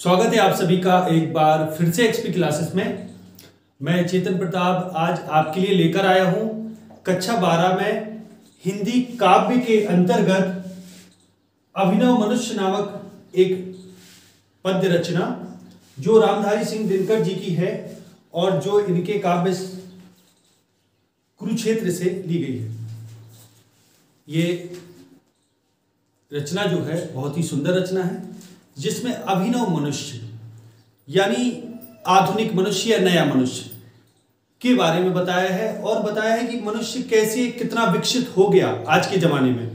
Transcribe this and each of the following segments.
स्वागत है आप सभी का एक बार फिर से एक्सपी क्लासेस में। मैं चेतन प्रताप आज आपके लिए लेकर आया हूं कक्षा 12 में हिंदी काव्य के अंतर्गत अभिनव मनुष्य नामक एक पद्य रचना जो रामधारी सिंह दिनकर जी की है और जो इनके काव्य कुरुक्षेत्र से ली गई है। ये रचना जो है बहुत ही सुंदर रचना है जिसमें अभिनव मनुष्य यानी आधुनिक मनुष्य या नया मनुष्य के बारे में बताया है और बताया है कि मनुष्य कैसे कितना विकसित हो गया आज के जमाने में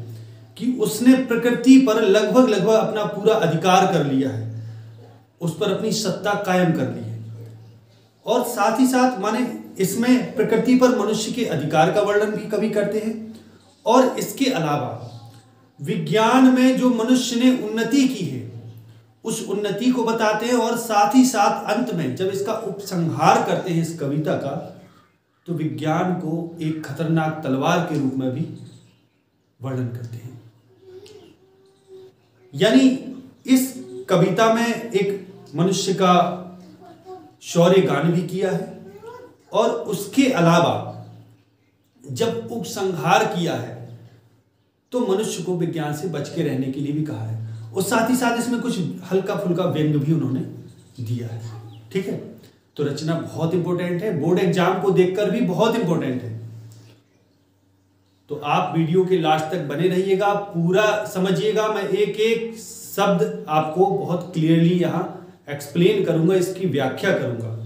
कि उसने प्रकृति पर लगभग अपना पूरा अधिकार कर लिया है, उस पर अपनी सत्ता कायम कर ली है। और साथ ही साथ माने इसमें प्रकृति पर मनुष्य के अधिकार का वर्णन भी कवि करते हैं और इसके अलावा विज्ञान में जो मनुष्य ने उन्नति की है उस उन्नति को बताते हैं और साथ ही साथ अंत में जब इसका उपसंहार करते हैं इस कविता का तो विज्ञान को एक खतरनाक तलवार के रूप में भी वर्णन करते हैं। यानी इस कविता में एक मनुष्य का शौर्य गान भी किया है और उसके अलावा जब उपसंहार किया है तो मनुष्य को विज्ञान से बच के रहने के लिए भी कहा है और साथ ही साथ इसमें कुछ हल्का फुल्का व्यंग भी उन्होंने दिया है। ठीक है, तो रचना बहुत इंपॉर्टेंट है, बोर्ड एग्जाम को देखकर भी बहुत इंपॉर्टेंट है। तो आप वीडियो के लास्ट तक बने रहिएगा, पूरा समझिएगा। मैं एक एक शब्द आपको बहुत क्लियरली यहां एक्सप्लेन करूंगा, इसकी व्याख्या करूंगा।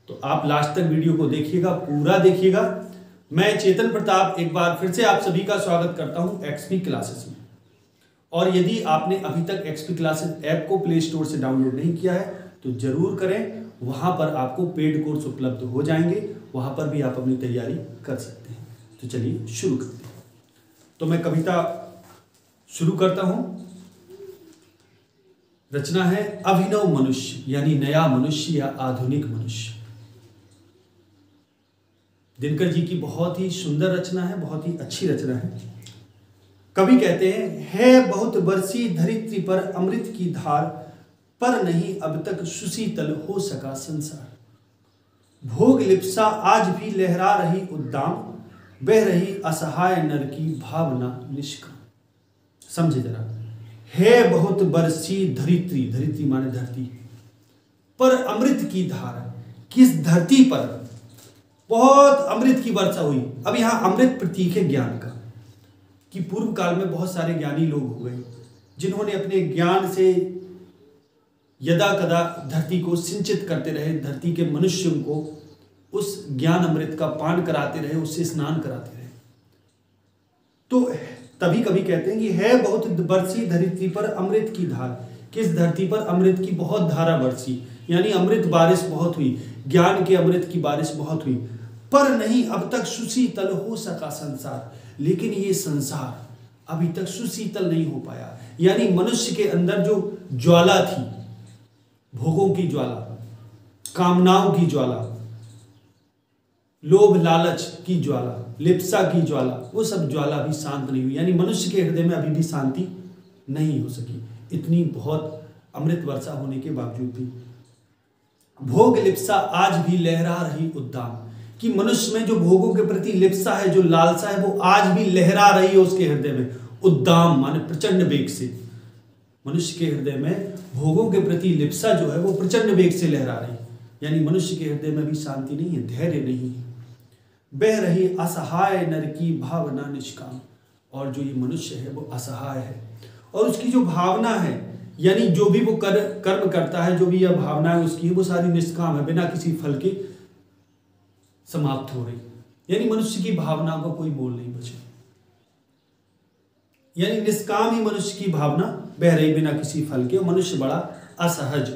तो आप लास्ट तक वीडियो को देखिएगा, पूरा देखिएगा। मैं चेतन प्रताप एक बार फिर से आप सभी का स्वागत करता हूं एक्सपी क्लासेस में। और यदि आपने अभी तक एक्सपी क्लासेस ऐप को प्ले स्टोर से डाउनलोड नहीं किया है तो जरूर करें, वहां पर आपको पेड कोर्स उपलब्ध हो जाएंगे, वहां पर भी आप अपनी तैयारी कर सकते हैं। तो चलिए शुरू करते हैं। तो मैं कविता शुरू करता हूं। रचना है अभिनव मनुष्य यानी नया मनुष्य या आधुनिक मनुष्य। दिनकर जी की बहुत ही सुंदर रचना है, बहुत ही अच्छी रचना है। कवि कहते हैं, है बहुत बरसी धरित्री पर अमृत की धार, पर नहीं अब तक सुशीतल हो सका संसार। भोग लिप्सा आज भी लहरा रही उद्दाम, बह रही असहाय नर की भावना निष्काम। समझे जरा, है बहुत बरसी धरित्री, धरित्री माने धरती, पर अमृत की धार, किस धरती पर बहुत अमृत की वर्षा हुई। अब यहां अमृत प्रतीक है ज्ञान का, कि पूर्व काल में बहुत सारे ज्ञानी लोग हो गए जिन्होंने अपने ज्ञान से यदा कदा धरती को सिंचित करते रहे, धरती के मनुष्यों को उस ज्ञान अमृत का पान कराते रहे, उससे स्नान कराते रहे। तो तभी कभी कहते हैं कि है बहुत बरसी धरित्री पर अमृत की धार, किस धरती पर अमृत की बहुत धारा बरसी, यानी अमृत बारिश बहुत हुई, ज्ञान के अमृत की बारिश बहुत हुई। पर नहीं अब तक सुशीतल हो सका संसार, लेकिन ये संसार अभी तक सुशीतल नहीं हो पाया। यानी मनुष्य के अंदर जो ज्वाला थी, भोगों की ज्वाला, कामनाओं की ज्वाला, लोभ लालच की ज्वाला, लिप्सा की ज्वाला, वो सब ज्वाला भी शांत नहीं हुई। यानी मनुष्य के हृदय में अभी भी शांति नहीं हो सकी, इतनी बहुत अमृत वर्षा होने के बावजूद भी। भोग लिप्सा आज भी लहरा रही उद्दाम, कि मनुष्य में जो भोगों के प्रति लिप्सा है, जो लालसा है, वो आज भी लहरा रही है उसके हृदय में। उद्दाम माने प्रचंड वेग से, मनुष्य के हृदय में भोगों के प्रति लिप्सा जो है वो प्रचंड वेग से लहरा रही, यानी मनुष्य के हृदय में भी शांति नहीं है, धैर्य नहीं है। बह रही असहाय नर की भावना निष्काम, और जो ये मनुष्य है वो असहाय है और उसकी जो भावना है, यानी जो भी वो कर्म करता है, जो भी यह भावना है उसकी, वो सारी निष्काम है, बिना किसी फल के समाप्त हो रही। यानी मनुष्य की भावना का कोई मोल नहीं बचा, यानी निष्काम ही मनुष्य की भावना बह रही बिना किसी फल के। मनुष्य बड़ा असहज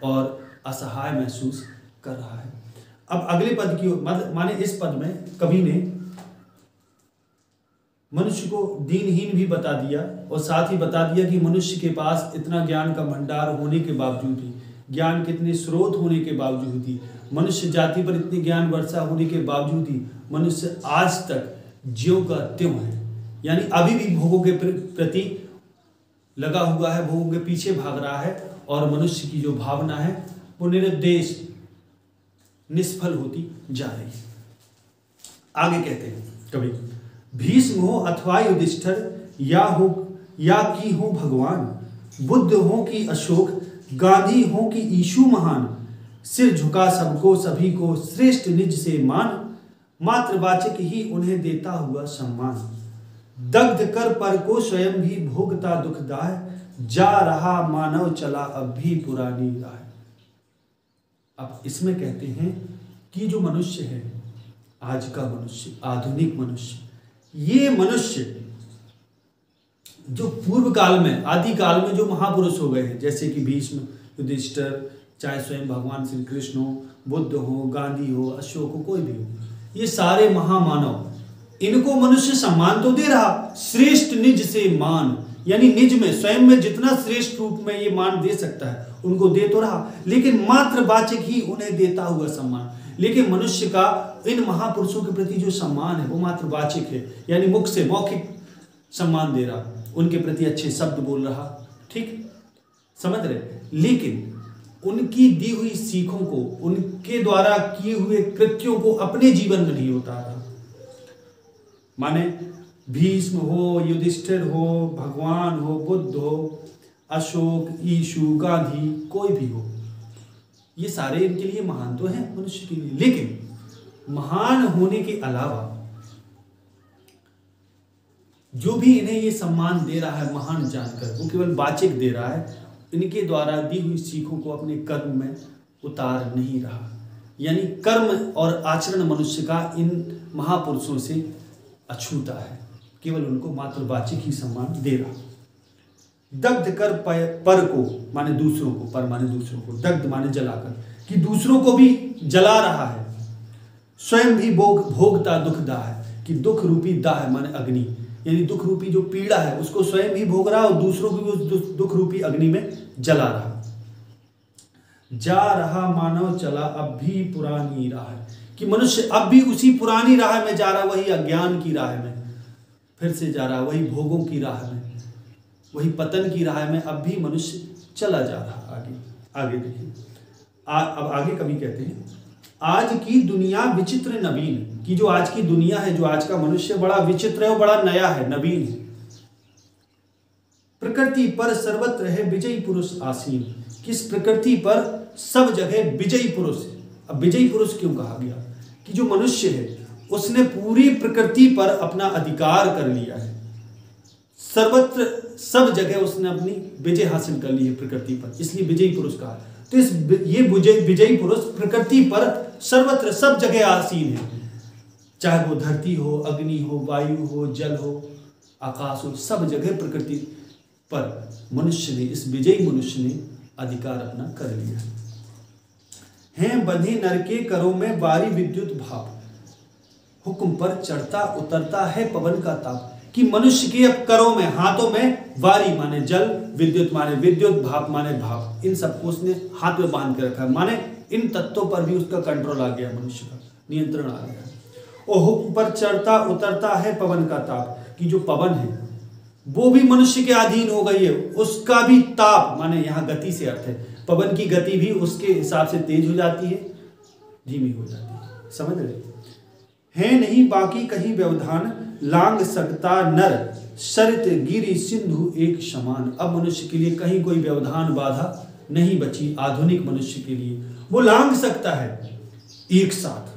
और असहाय महसूस कर रहा है। अब अगले पद की माने इस पद में कवि ने मनुष्य को दीनहीन भी बता दिया और साथ ही बता दिया कि मनुष्य के पास इतना ज्ञान का भंडार होने के बावजूद भी, ज्ञान के इतने स्रोत होने के बावजूद ही, मनुष्य जाति पर इतनी ज्ञान वर्षा होने के बावजूद ही मनुष्य आज तक ज्यों का त्यों है। यानी अभी भी भोगों के प्रति लगा हुआ है, भोगों के पीछे भाग रहा है और मनुष्य की जो भावना है वो निरुद्देश निष्फल होती जा रही है। आगे कहते हैं कवि, भीष्म हो अथवा युधिष्ठिर या की हो भगवान, बुद्ध हो कि अशोक, गांधी हो कि ईशु महान, सिर झुका सबको सभी को श्रेष्ठ निज से मान, मातृवाचक ही उन्हें देता हुआ सम्मान, दग्ध कर पर को स्वयं भी भोगता दुखदाय, जा रहा मानव चला अब भी पुरानी राह। अब इसमें कहते हैं कि जो मनुष्य है, आज का मनुष्य, आधुनिक मनुष्य, ये मनुष्य जो पूर्व काल में, आदि काल में जो महापुरुष हो गए हैं, जैसे कि भीष्म, युधिष्ठिर, चाहे स्वयं भगवान श्री कृष्ण हो, बुद्ध हो, गांधी हो, अशोक हो, कोई भी हो, ये सारे महामानव, इनको मनुष्य सम्मान तो दे रहा, श्रेष्ठ निज से मान, यानी निज में, स्वयं में जितना श्रेष्ठ रूप में ये मान दे सकता है उनको दे तो रहा, लेकिन मातृवाचक ही उन्हें देता हुआ सम्मान। लेकिन मनुष्य का इन महापुरुषों के प्रति जो सम्मान है वो मातृवाचक है, यानी मुख से मौखिक सम्मान दे रहा, उनके प्रति अच्छे शब्द बोल रहा, ठीक समझ रहे, लेकिन उनकी दी हुई सीखों को, उनके द्वारा किए हुए कृत्यों को अपने जीवन में नहीं उतार रहा। माने भीष्म हो, युधिष्ठिर हो, भगवान हो, बुद्ध हो, अशोक, ईशु, गांधी, कोई भी हो, ये सारे इनके लिए महान तो हैं मनुष्य के लिए, लेकिन महान होने के अलावा जो भी इन्हें ये सम्मान दे रहा है महान जानकर, वो केवल वाचिक दे रहा है, इनके द्वारा दी हुई सीखों को अपने कर्म में उतार नहीं रहा। यानी कर्म और आचरण मनुष्य का इन महापुरुषों से अछूता है, केवल उनको मातृवाचिक ही सम्मान दे रहा। दग्ध कर पर को माने दूसरों को, पर माने दूसरों को, दग्ध माने जलाकर, कि दूसरों को भी जला रहा है, स्वयं भी भोगता दुखदाह है, कि दुख रूपी दाह माने अग्नि, यानी दुख रूपी जो पीड़ा है उसको स्वयं भी भोग रहा और दूसरों को भी उस दुख रूपी अग्नि में जला रहा। जा रहा मानव चला अब भी पुरानी राह है, कि मनुष्य अब भी उसी पुरानी राह में जा रहा, वही अज्ञान की राह में फिर से जा रहा, वही भोगों की राह में, वही पतन की राह में अब भी मनुष्य चला जा रहा। आगे देखिए, अब आगे कवि कहते हैं, आज की दुनिया विचित्र नवीन, कि जो आज की दुनिया है, जो आज का मनुष्य बड़ा विचित्र है और बड़ा नया है, नवीन है। प्रकृति पर सर्वत्र है विजयी पुरुष आसीन, किस प्रकृति पर सब जगह विजयी पुरुष है। अब विजयी पुरुष क्यों कहा गया, कि जो मनुष्य है उसने पूरी प्रकृति पर अपना अधिकार कर लिया है, सर्वत्र सब जगह उसने अपनी विजय हासिल कर ली है प्रकृति पर, इसलिए विजयी पुरुष कहा। तो ये विजयी पुरुष प्रकृति पर सर्वत्र सब जगह आसीन है, चाहे वो धरती हो, अग्नि हो, वायु हो, जल हो, आकाश हो, सब जगह प्रकृति पर मनुष्य ने, इस विजयी मनुष्य ने अधिकार अपना कर लिया है। बंधे नर के करों में बारी विद्युत भाप, हुक्म पर चढ़ता उतरता है पवन का ताप, कि मनुष्य के अब करों में, हाथों में, वारी माने जल, विद्युत माने विद्युत, भाप माने भाप, इन सबको उसने हाथ में बांध के रखा है, माने इन तत्वों पर भी उसका कंट्रोल आ गया, मनुष्य का नियंत्रण आ गया। और हुक्म पर चढ़ता उतरता है पवन का ताप, कि जो पवन है वो भी मनुष्य के अधीन हो गई है, उसका भी ताप माने यहाँ गति से अर्थ है, पवन की गति भी उसके हिसाब से तेज हो जाती है, धीमी हो जाती है, समझ रहे है नहीं बाकी कहीं व्यवधान, लांग सकता नर सरित गिरि सिंधु एक समान। अब मनुष्य के लिए कहीं कोई व्यवधान बाधा नहीं बची, आधुनिक मनुष्य के लिए वो लांग सकता है एक साथ,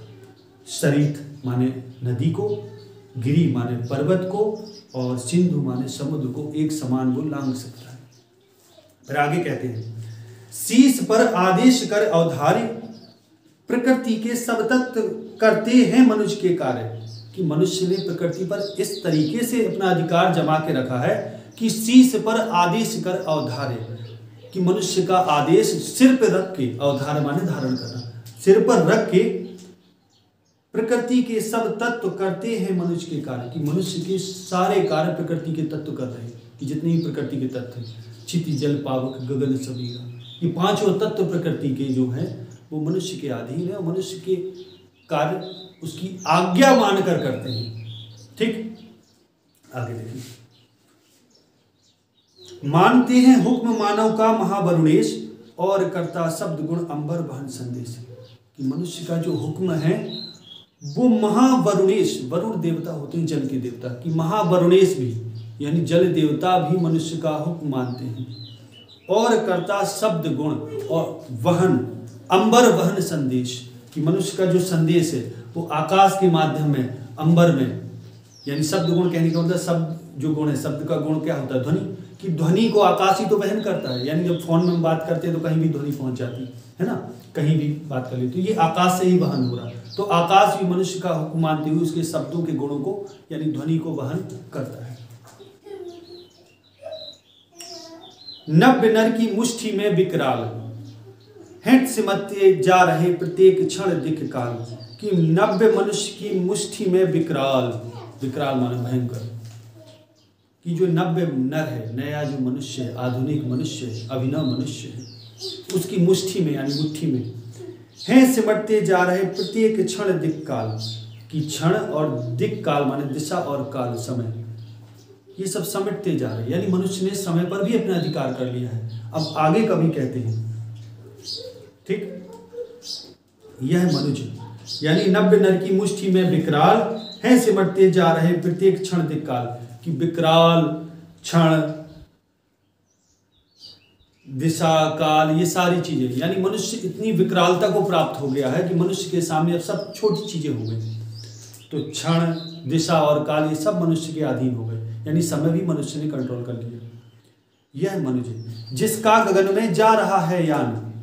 सरित माने नदी को, गिरि माने पर्वत को, और सिंधु माने समुद्र को एक समान वो लांग सकता है। फिर आगे कहते हैं, शीश पर आदेश कर अवधारी, प्रकृति के सब तत्व करते हैं मनुष्य के कार्य, कि मनुष्य ने प्रकृति पर इस तरीके से अपना अधिकार जमा के रखा है कि शीश पर आदेश कर अवधारे, कि मनुष्य का आदेश सिर पर रख के, अवधार माने धारण करना, सिर पर रख के प्रकृति के सब तत्व करते हैं मनुष्य के कार्य, कि मनुष्य के सारे कार्य प्रकृति के तत्व कर रहे हैं, कि जितने भी प्रकृति के तत्व हैं, क्षिति जल पावक गगन सबीरा, ये पांचों तत्व प्रकृति के जो हैं वो मनुष्य के अधीन है और मनुष्य के कार्य उसकी आज्ञा मानकर करते हैं। ठीक, आगे देखिए, मानते हैं हुक्म मानव का महावरुणेश, और करता शब्द गुण अंबर बहन संदेश। कि मनुष्य का जो हुक्म है वो महावरुणेश, वरुण देवता होते हैं जल के देवता, कि महावरुणेश भी यानी जल देवता भी मनुष्य का हुक्म मानते हैं, और करता शब्द गुण और वहन अंबर वहन संदेश। कि मनुष्य का जो संदेश है वो आकाश के माध्यम में, अंबर में, यानी शब्द गुण कहने का मतलब शब्द जो गुण है, शब्द का गुण क्या होता है? ध्वनि। कि ध्वनि को आकाश ही तो वहन करता है, यानी जब फोन में हम बात करते हैं तो कहीं भी ध्वनि पहुंच जाती है ना, कहीं भी बात कर ले तो ये आकाश से ही वहन हो रहा है। तो आकाश भी मनुष्य का हुक्म मानते हुए उसके शब्दों के गुणों को यानी ध्वनि को वहन करता है। नव्य नर की मुष्टि में विकराल, हेंट सिमटते जा रहे प्रत्येक क्षण दिख काल। कि नव्य मनुष्य की मुष्टि में विकराल, विकराल माने भयंकर। कि जो नव्य नर है, नया जो मनुष्य है, आधुनिक मनुष्य है, अभिनव मनुष्य है, उसकी मुष्टि में यानी मुट्ठी में हैं सिमटते जा रहे प्रत्येक क्षण दिक काल। कि क्षण और दिक काल माने दिशा और काल, समय, ये सब समेटते जा रहे हैं, यानी मनुष्य ने समय पर भी अपना अधिकार कर लिया है। अब आगे कभी कहते हैं, ठीक, यह मनुष्य यानी नव्य नर की मुष्टि में विकराल, हैं सिमटते जा रहे प्रत्येक क्षण दिक काल। कि विकराल, क्षण, दिशा, काल, ये सारी चीजें, यानी मनुष्य इतनी विकरालता को प्राप्त हो गया है कि मनुष्य के सामने अब सब छोटी चीजें हो गई। तो क्षण, दिशा और काल ये सब मनुष्य के अधीन हो गए, यानी समय भी मनुष्य ने कंट्रोल कर लिया। यह मनुष्य जिसका गगन में जा रहा है यान,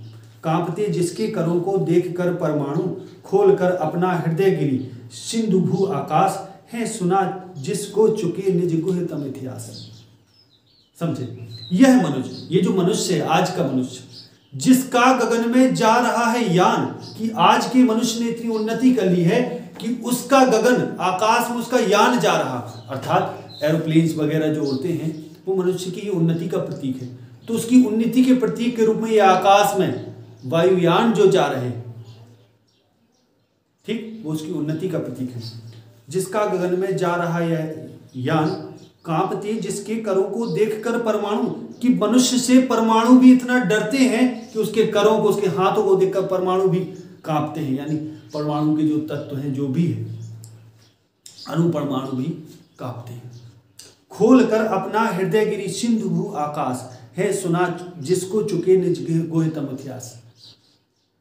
कांपते जिसके करों को देखकर परमाणु, खोलकर अपना हृदय गिरी सिंधु भू आकाश, है सुना जिसको चुके निज गुह्यतम इतिहास। समझे? यह मनुष्य, ये जो मनुष्य है आज का मनुष्य, जिसका गगन में जा रहा है यान, कि आज के मनुष्य ने इतनी उन्नति कर ली है कि उसका गगन, आकाश में उसका यान जा रहा, अर्थात एरोप्लेन्स वगैरह जो होते हैं वो मनुष्य की उन्नति का प्रतीक है। तो उसकी उन्नति के प्रतीक के रूप में ये आकाश में वायुयान जो जा रहे हैं, ठीक, वो उसकी उन्नति का प्रतीक है। जिसका गगन में जा रहा है यान, कांपते जिसके करों को देखकर परमाणु। कि मनुष्य से परमाणु भी इतना डरते हैं कि उसके करों को, उसके हाथों को देखकर परमाणु भी कांपते हैं, यानी परमाणु के जो तत्व हैं जो भी है, अणु परमाणु भी कांपते हैं। खोल कर अपना हृदय गिरी सिंधु भू आकाश, है सुना जिसको चुके निज गुह्यतम इतिहास।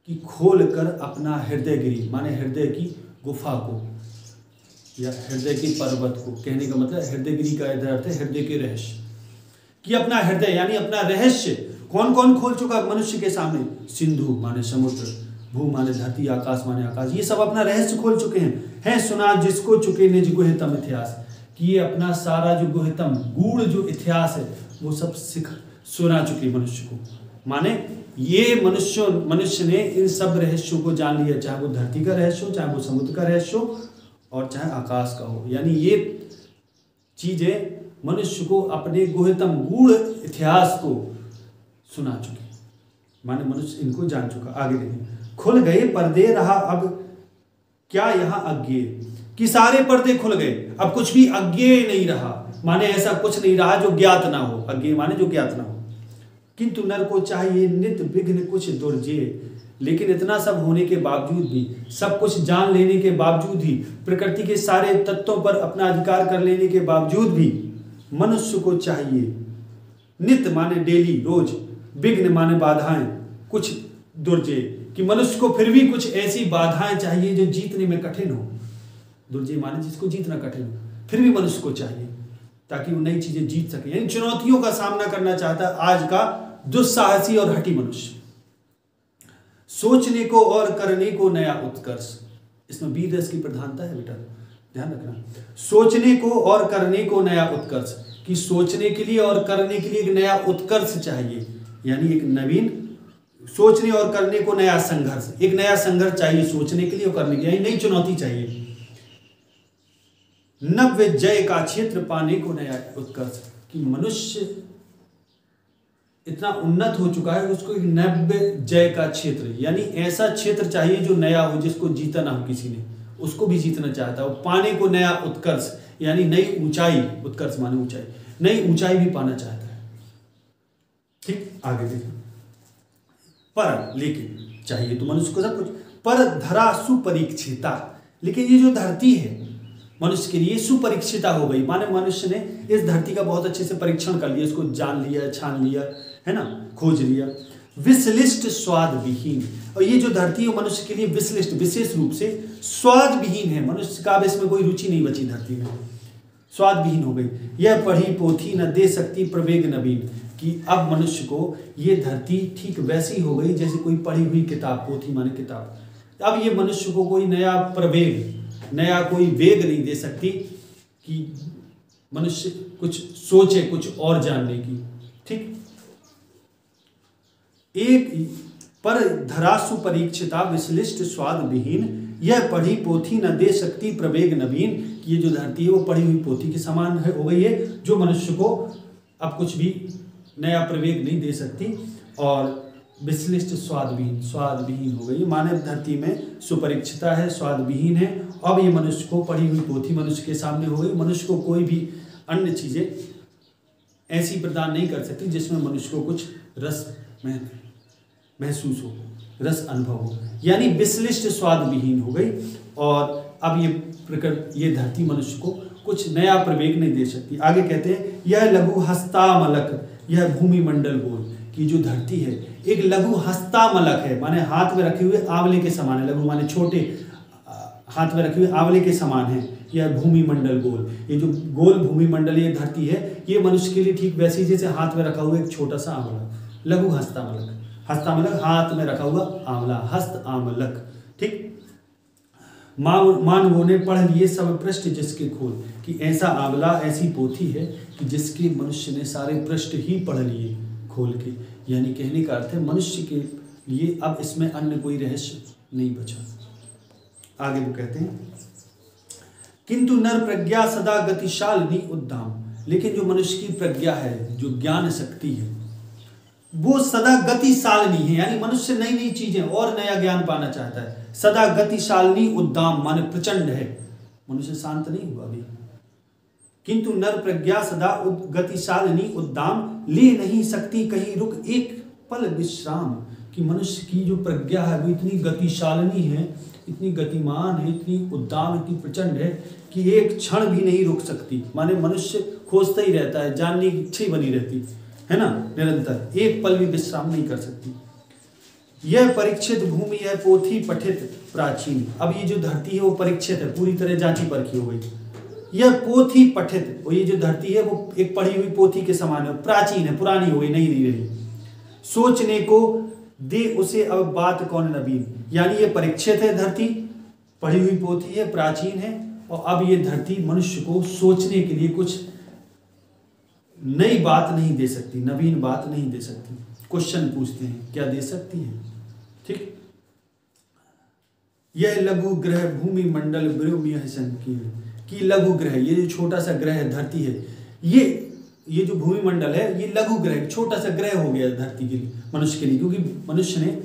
कि खोल कर अपना हृदय गिरी माने हृदय की गुफा को या हृदय के पर्वत को, कहने का मतलब हृदयगिरी का अर्थ है हृदय के रहस्य। कि अपना हृदय यानी अपना रहस्य कौन कौन खोल चुका मनुष्य के सामने? सिंधु माने समुद्र, भू माने धरती, आकाश माने आकाश, ये सब अपना रहस्य खोल चुके हैं। है सुना जिसको चुके निज गुह्यतम इतिहास। कि ये अपना सारा जो गुह्यतम गूढ़ जो इतिहास है वो सब सुना चुके मनुष्य को। माने ये मनुष्य ने इन सब रहस्यों को जान लिया, चाहे वो धरती का रहस्य हो, चाहे वो समुद्र का रहस्य हो, और चाहे आकाश का हो। यानी ये चीजें मनुष्य को अपने गुह्यतम गूढ़ इतिहास को सुना चुके, माने मनुष्य इनको जान चुका। आगे देखिए, खुल गए पर्दे रहा अब क्या यहाँ अज्ञेय। कि सारे पर्दे खुल गए, अब कुछ भी अज्ञेय नहीं रहा, माने ऐसा कुछ नहीं रहा जो ज्ञात ना हो। अज्ञेय माने जो ज्ञात ना हो। किंतु नर को चाहिए नित विघ्न कुछ दुर्जेय। लेकिन इतना सब होने के बावजूद भी, सब कुछ जान लेने के बावजूद ही, प्रकृति के सारे तत्वों पर अपना अधिकार कर लेने के बावजूद भी मनुष्य को चाहिए नित माने डेली, रोज, विघ्न माने बाधाएं, कुछ दुर्जय। कि मनुष्य को फिर भी कुछ ऐसी बाधाएं चाहिए जो जीतने में कठिन हो। दुर्जय माने जिसको जीतना कठिन हो, फिर भी मनुष्य को चाहिए ताकि वो नई चीजें जीत सके। यानी चुनौतियों का सामना करना चाहता है आज का दुस्साहसी और हठी मनुष्य। सोचने को और करने को नया उत्कर्ष, इसमें वीर रस की प्रधानता है बेटा, ध्यान रखना। सोचने को और करने को नया उत्कर्ष। कि सोचने के लिए और करने के लिए एक नया उत्कर्ष चाहिए, यानी एक नवीन सोचने और करने को नया संघर्ष, एक नया संघर्ष चाहिए सोचने के लिए और करने के लिए, नई चुनौती चाहिए। नव्य जय का क्षेत्र पाने को नया उत्कर्ष। कि मनुष्य इतना उन्नत हो चुका है उसको एक नव्य जय का क्षेत्र, यानी ऐसा क्षेत्र चाहिए जो नया हो, जिसको जीता ना हो किसी ने, उसको भी जीतना चाहता है। पाने को नया उत्कर्ष यानी नई ऊंचाई, उत्कर्ष माने ऊंचाई, नई ऊंचाई भी पाना चाहता है। ठीक, आगे देखिए। पर लेकिन चाहिए तो मनुष्य को सब कुछ, पर धरा सुपरीक्षिता, लेकिन ये जो धरती है मनुष्य के लिए सुपरीक्षिता हो गई, माने मनुष्य ने इस धरती का बहुत अच्छे से परीक्षण कर लिया, इसको जान लिया, छान लिया, है ना, खोज लिया। विश्लिष्ट स्वाद विहीन, और ये जो धरती है मनुष्य के लिए विश्लिष्ट, विशेष रूप से स्वाद विहीन है। मनुष्य का अब इसमें कोई रुचि नहीं बची धरती में, स्वाद विहीन हो गई। यह पढ़ी पोथी न दे सकती प्रवेग नवीन, कि अब मनुष्य को ये धरती ठीक वैसी हो गई जैसे कोई पढ़ी हुई किताब, पोथी माने किताब। अब ये मनुष्य को कोई नया प्रवेग, नया कोई वेग नहीं दे सकती कि मनुष्य कुछ सोचे, कुछ और जानने की। ठीक, एक पर धरासु परीक्षिता विश्लिष्ट स्वाद विहीन, यह पढ़ी पोथी न दे सकती प्रवेग नवीन, कि ये जो धरती है वो पढ़ी हुई पोथी के समान है, हो गई है, जो मनुष्य को अब कुछ भी नया प्रवेग नहीं दे सकती, और विश्लिष्ट स्वाद विहीन हो गई। मानव धरती में सुपरीक्षिता है, स्वाद विहीन है। अब ये मनुष्य को पढ़ी हुई पोथी मनुष्य के सामने हो गई। मनुष्य को कोई भी अन्य चीजें ऐसी प्रदान नहीं कर सकती जिसमें मनुष्य को कुछ रस महसूस हो, रस अनुभव हो, यानी विश्लिष्ट स्वाद विहीन हो गई। और अब ये धरती मनुष्य को कुछ नया प्रवेग नहीं दे सकती। आगे कहते हैं, यह लघु हस्तामलक, यह भूमि मंडल गोल, की जो धरती है एक लघु हस्तामलक है, माने हाथ में रखे हुए आंवले के समान है। लघु माने छोटे, हाथ में रखे हुए आंवले के समान है। यह भूमि मंडल गोल, ये जो गोल भूमि मंडल ये धरती है, ये मनुष्य के लिए ठीक वैसी जैसे हाथ में रखा हुआ एक छोटा सा आंवला। लघु हस्तामलक, हस्तामलक हाथ में रखा हुआ आंवला, हस्त आंवलक। ठीक, मानवों ने पढ़ लिए सब पृष्ठ जिसके खोल, कि ऐसा आंवला, ऐसी पोथी है कि जिसके मनुष्य ने सारे पृष्ठ ही पढ़ लिए खोल के। यानी कहने का अर्थ है मनुष्य के लिए अब इसमें अन्य कोई रहस्य नहीं बचा। आगे वो कहते हैं, किंतु नर प्रज्ञा सदा गतिशालिनी उद्दाम, लेकिन जो मनुष्य की प्रज्ञा है, जो ज्ञान शक्ति है, वो सदा गतिशालिनी है। यानी मनुष्य नई नई चीजें और नया ज्ञान पाना चाहता है। सदा गतिशालिनी उद्दाम माने प्रचंड है, मनुष्य शांत नहीं हुआ अभी। किंतु नर प्रज्ञा सदा गतिशालिनी उद्दाम, ले नहीं सकती कहीं रुक एक पल विश्राम, कि मनुष्य की जो प्रज्ञा है वो इतनी गतिशालिनी है, इतनी गतिमान है, इतनी उद्दाम, इतनी प्रचंड है कि एक क्षण भी नहीं रुक सकती। माने मनुष्य खोजता ही रहता है, जानने की इच्छा ही बनी रहती है ना, निरंतर, एक पल भी विश्राम नहीं कर सकती। यह परीक्षित भूमि है पोथी पठित प्राचीन, अब ये जो धरती है वो परीक्षित है, पूरी तरह जांची परखी हो गई। यह पोथी पठित, और ये जो धरती है वो एक पढ़ी हुई पोथी के समान है, प्राचीन है, पुरानी हो गई, नहीं रही। सोचने को दे उसे अब बात कौन नवीन, यानी ये परीक्षित है धरती, पढ़ी हुई पोथी है, प्राचीन है, और अब ये धरती मनुष्य को सोचने के लिए कुछ नई बात नहीं दे सकती, नवीन बात नहीं दे सकती। क्वेश्चन पूछते हैं, क्या दे सकती है? ठीक, यह लघु ग्रह भूमि मंडल ब्रह्म संकीर्ण, कि लघु ग्रह, ये जो छोटा सा ग्रह धरती है, ये जो भूमि मंडल है ये लघु ग्रह, छोटा सा ग्रह हो गया धरती के लिए, मनुष्य के लिए, क्योंकि मनुष्य ने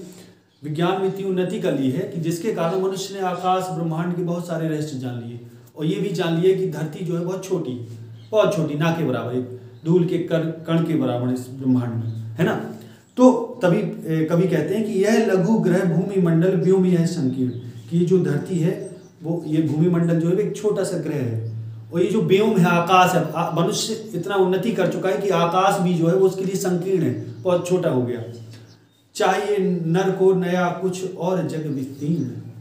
विज्ञान में इतनी उन्नति कर ली है कि जिसके कारण मनुष्य ने आकाश ब्रह्मांड के बहुत सारे रहस्य जान लिए, और ये भी जान लिए कि धरती जो है बहुत छोटी, ना के बराबर, धूल के कण के बराबर इस ब्रह्मांड में, है ना। तो तभी कभी कहते हैं कि यह लघु ग्रह भूमि मंडल व्योम यह संकीर्ण, कि जो धरती है वो, ये भूमि मंडल जो है एक छोटा सा ग्रह है, और ये जो व्योम है, आकाश है, मनुष्य इतना उन्नति कर चुका है कि आकाश भी जो है वो उसके लिए संकीर्ण है, बहुत छोटा हो गया। चाहिए नर को नया कुछ और जग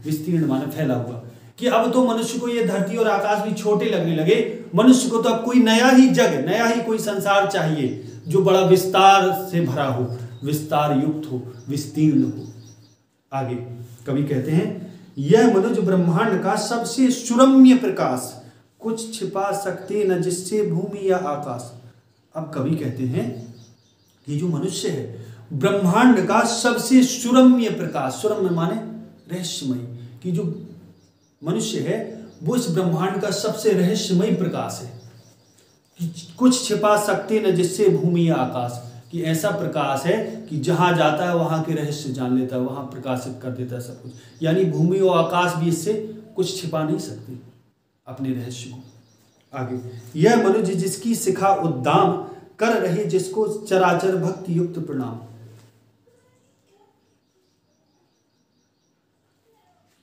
विस्तीर्ण माने फैला हुआ, कि अब तो मनुष्य को ये धरती और आकाश भी छोटे लगने लगे, मनुष्य को तो अब कोई नया ही जग, नया ही कोई संसार चाहिए जो बड़ा विस्तार से भरा हो, विस्तार युक्त हो, विस्तीर्ण हो। आगे कवि कहते हैं, यह मनुज ब्रह्मांड का सबसे सुरम्य प्रकाश, कुछ छिपा सकते न जिससे भूमि या आकाश। अब कवि कहते हैं कि जो मनुष्य है ब्रह्मांड का सबसे सुरम्य प्रकाश, सुरम्य माने रहस्यमय, कि जो मनुष्य है वो इस ब्रह्मांड का सबसे रहस्यमय प्रकाश है, कि कुछ छिपा सकते न जिससे भूमि या आकाश, कि ऐसा प्रकाश है कि जहां जाता है वहां के रहस्य जान लेता है, वहां प्रकाशित कर देता है सब कुछ। यानी भूमि और आकाश भी इससे कुछ छिपा नहीं सकते अपने रहस्य को। आगे, यह मनुष्य जिसकी शिखा उद्दाम कर रहे जिसको चराचर भक्ति युक्त प्रणाम।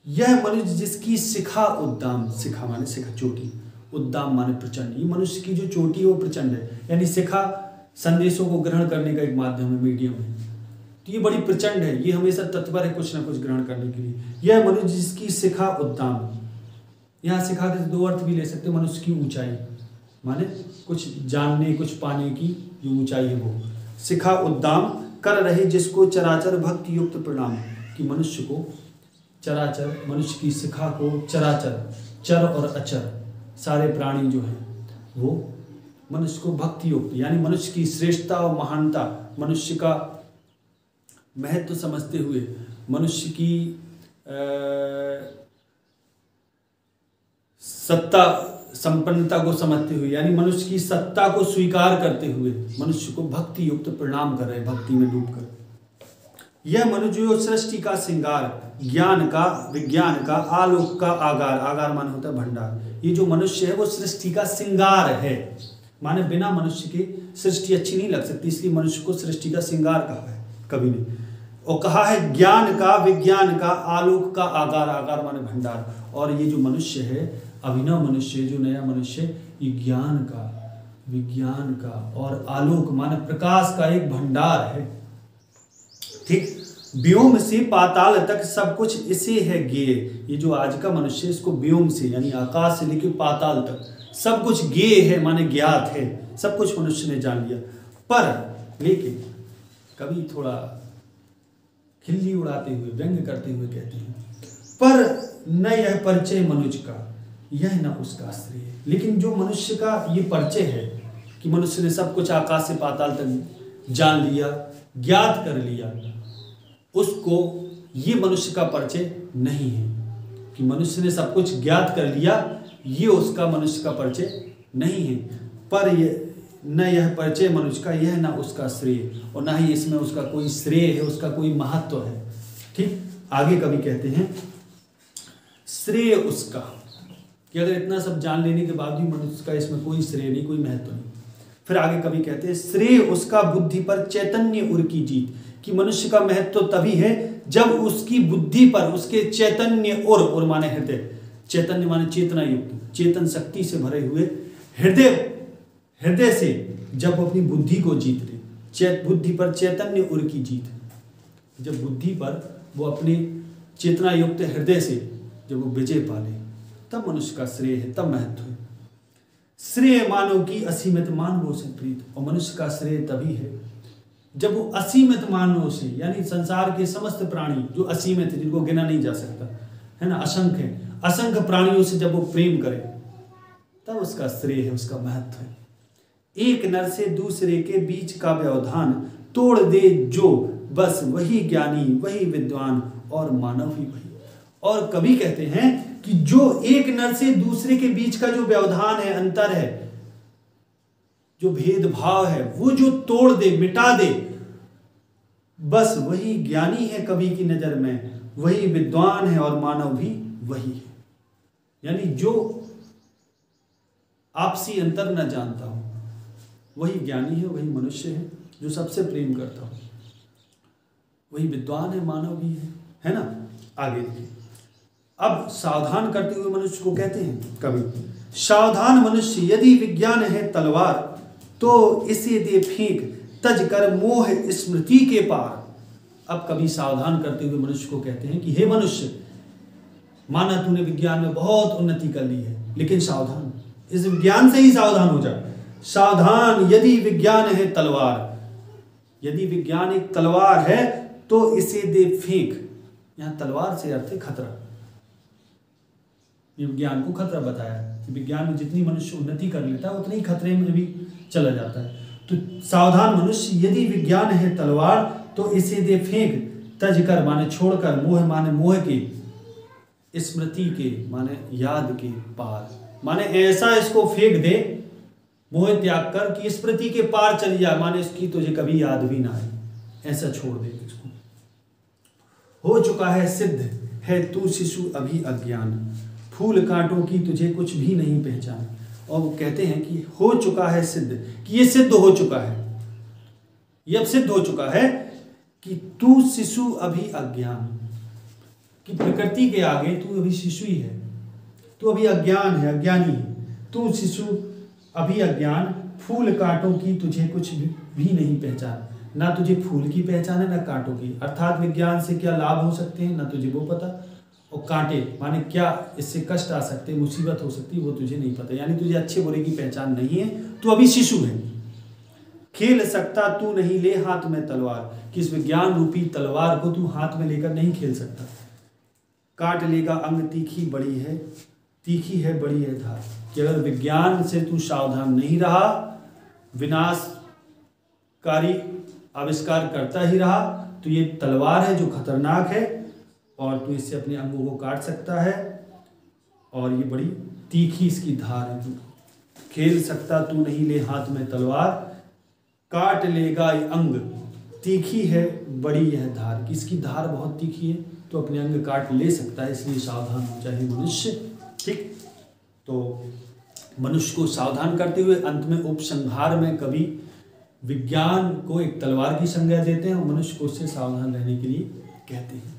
यह मनुष्य जिसकी शिखा उद्दाम, शिखा माने शिखा चोटी, उद्दाम माने प्रचंड, ये मनुष्य की जो चोटी है वो प्रचंड है, यानी शिखा संदेशों को ग्रहण करने का एक माध्यम है, मीडियम है, तो ये बड़ी प्रचंड है, ये हमेशा तत्पर है कुछ ना कुछ ग्रहण करने के लिए। यह मनुष्य जिसकी शिखा उद्दाम, यहाँ शिखा के दो अर्थ भी ले सकते हैं, मनुष्य की ऊंचाई माने कुछ जानने कुछ पाने की जो ऊंचाई है वो। शिखा उद्दाम कर रहे जिसको चराचर भक्ति युक्त प्रणाम, कि मनुष्य को चराचर, मनुष्य की शिखा को चराचर, चर और अचर सारे प्राणी जो हैं वो मनुष्य को भक्ति युक्त, यानी मनुष्य की श्रेष्ठता और महानता, मनुष्य का महत्व समझते हुए, मनुष्य की सत्ता संपन्नता को समझते हुए, यानी मनुष्य की सत्ता को स्वीकार करते हुए मनुष्य को भक्ति युक्त प्रणाम कर रहे, भक्ति में डूबकर। यह मनुष्य जो सृष्टि का श्रृंगार, ज्ञान का, विज्ञान का, आलोक का आगार, आगार माने होता है भंडार, ये जो मनुष्य है वो सृष्टि का श्रृंगार है, माने बिना मनुष्य के सृष्टि अच्छी नहीं लग सकती, इसलिए मनुष्य को सृष्टि का श्रृंगार कहा है कवि ने। और कहा है ज्ञान का, विज्ञान का, आलोक का आगार, आगार माने भंडार। और ये जो मनुष्य है, अभिनव मनुष्य, जो नया मनुष्य, ये ज्ञान का, विज्ञान का और आलोक माने प्रकाश का एक भंडार है। ठीक, व्योम से पाताल तक सब कुछ इसे है ज्ञेय। ये जो आज का मनुष्य, इसको व्योम से यानी आकाश से लेकर पाताल तक सब कुछ ज्ञेय है, माने ज्ञात है, सब कुछ मनुष्य ने जान लिया। पर लेकिन कभी थोड़ा खिल्ली उड़ाते हुए, व्यंग करते हुए कहते हैं, पर न यह परिचय मनुष्य का, यह न उसका श्रेय। लेकिन जो मनुष्य का ये परिचय है कि मनुष्य ने सब कुछ आकाश से पाताल तक जान लिया, ज्ञात कर लिया, उसको ये मनुष्य का परिचय नहीं है। कि मनुष्य ने सब कुछ ज्ञात कर लिया, ये उसका मनुष्य का परिचय नहीं है। पर ये न यह परिचय मनुष्य का, यह ना उसका श्रेय, और ना ही इसमें उसका कोई श्रेय है, उसका कोई महत्व है। ठीक, आगे कभी कहते हैं श्रेय उसका, कि अगर इतना सब जान लेने के बाद भी मनुष्य का इसमें कोई श्रेय नहीं, कोई महत्व नहीं। फिर आगे कभी कहते हैं श्रेय उसका बुद्धि पर चैतन्य उर की जीत, कि मनुष्य का महत्व तभी है जब उसकी बुद्धि पर, उसके चैतन्य उर माने हृदय, चैतन्य माने चेतना युक्त, चेतन शक्ति से भरे हुए हृदय से जब वो अपनी बुद्धि को जीत ले, बुद्धि पर चैतन्य उर की जीत, जब बुद्धि पर वो अपने चेतना युक्त हृदय से जब वो विजय पाले, तब मनुष्य का श्रेय है, तब महत्व है। श्रेय मानव की असीमित मानवों से प्रीत, और मनुष्य का श्रेय तभी है जब वो असीमित मानवों से, यानी संसार के समस्त प्राणी जो असीमित है, जिनको गिना नहीं जा सकता है ना, असंख्य है, असंख्य प्राणियों से जब वो प्रेम करे, तब उसका श्रेय है, उसका महत्व है। एक नर से दूसरे के बीच का व्यवधान तोड़ दे जो, बस वही ज्ञानी, वही विद्वान और मानव ही वही। और कवि कहते हैं कि जो एक नर से दूसरे के बीच का जो व्यवधान है, अंतर है, जो भेदभाव है, वो जो तोड़ दे, मिटा दे, बस वही ज्ञानी है कवि की नजर में, वही विद्वान है और मानव भी वही है। यानी जो आपसी अंतर न जानता हो वही ज्ञानी है, वही मनुष्य है, जो सबसे प्रेम करता हो वही विद्वान है, मानव भी है ना। आगे देखिए, अब सावधान करते हुए मनुष्य को कहते हैं कवि, सावधान मनुष्य यदि विज्ञान है तलवार, तो इसे दे फेंक तज कर मोह स्मृति के पार। अब कभी सावधान करते हुए मनुष्य को कहते हैं कि हे मनुष्य, माना तूने विज्ञान में बहुत उन्नति कर ली है, लेकिन सावधान, इस विज्ञान से ही सावधान हो जा। सावधान यदि विज्ञान है तलवार, यदि विज्ञान एक तलवार है तो इसे दे फेंक। यहां तलवार से अर्थ है खतरा, विज्ञान को खतरा बताया। विज्ञान में जितनी मनुष्य उन्नति कर लेता है उतनी खतरे में भी चला जाता है। तो सावधान मनुष्य यदि विज्ञान है तलवार, तो इसे दे फेंक, तज कर माने छोड़कर, मोह माने मोह के, स्मृति के माने याद के पार, माने ऐसा इसको फेंक दे, मोह त्याग कर कि स्मृति के पार चली जाए, माने इसकी तुझे कभी याद भी ना आए, ऐसा छोड़ दे इसको। हो चुका है सिद्ध है तू शिशु अभी अज्ञान, फूल कांटों की तुझे कुछ भी नहीं पहचान। और वो कहते हैं कि हो चुका है सिद्ध, कि ये सिद्ध हो चुका है, ये अब सिद्ध हो चुका है कि तू शिशु अभी अज्ञान, कि प्रकृति के आगे तू अभी शिशु ही है, तू अभी अज्ञान है, अज्ञानी है, तू शिशु अभी अज्ञान, फूल कांटों की तुझे कुछ भी नहीं पहचान, ना तुझे फूल की पहचान है ना कांटों की, अर्थात विज्ञान से क्या लाभ हो सकते हैं ना तुझे वो पता, और कांटे माने क्या इससे कष्ट आ सकते हैं, मुसीबत हो सकती है वो तुझे नहीं पता, यानी तुझे अच्छे बुरे की पहचान नहीं है, तू अभी शिशु है। खेल सकता तू नहीं ले हाथ में तलवार, कि इस विज्ञान रूपी तलवार को तू हाथ में लेकर नहीं खेल सकता। काट लेगा अंग तीखी बड़ी है, तीखी है बड़ी है धार, कि अगर विज्ञान से तू सावधान नहीं रहा, विनाशकारी आविष्कार करता ही रहा, तो ये तलवार है जो खतरनाक है और तू इससे अपने अंगों को काट सकता है, और ये बड़ी तीखी इसकी धार है। खेल सकता तू नहीं ले हाथ में तलवार, काट लेगा ये अंग, तीखी है बड़ी यह धार, कि इसकी धार बहुत तीखी है तो अपने अंग काट ले सकता है, इसलिए सावधान हो चाहे मनुष्य। ठीक, तो मनुष्य को सावधान करते हुए अंत में उपसंहार में कवि विज्ञान को एक तलवार की संज्ञा देते हैं और मनुष्य को उससे सावधान रहने के लिए कहते हैं।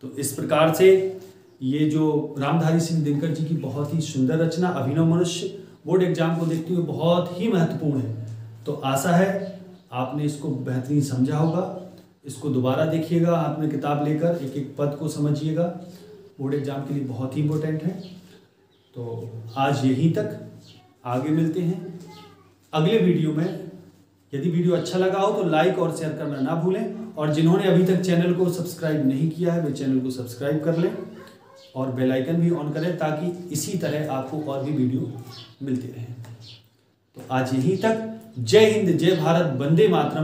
तो इस प्रकार से ये जो रामधारी सिंह दिनकर जी की बहुत ही सुंदर रचना अभिनव मनुष्य बोर्ड एग्जाम को देखते हुए बहुत ही महत्वपूर्ण है। तो आशा है आपने इसको बेहतरीन समझा होगा। इसको दोबारा देखिएगा, हाथ में किताब लेकर एक एक पद को समझिएगा, बोर्ड एग्जाम के लिए बहुत ही इम्पोर्टेंट है। तो आज यहीं तक, आगे मिलते हैं अगले वीडियो में। यदि वीडियो अच्छा लगा हो तो लाइक और शेयर करना ना भूलें, और जिन्होंने अभी तक चैनल को सब्सक्राइब नहीं किया है वे चैनल को सब्सक्राइब कर लें और बेल आइकन भी ऑन करें, ताकि इसी तरह आपको और भी वीडियो मिलते रहें। तो आज यहीं तक। जय हिंद, जय भारत, वंदे मातरम।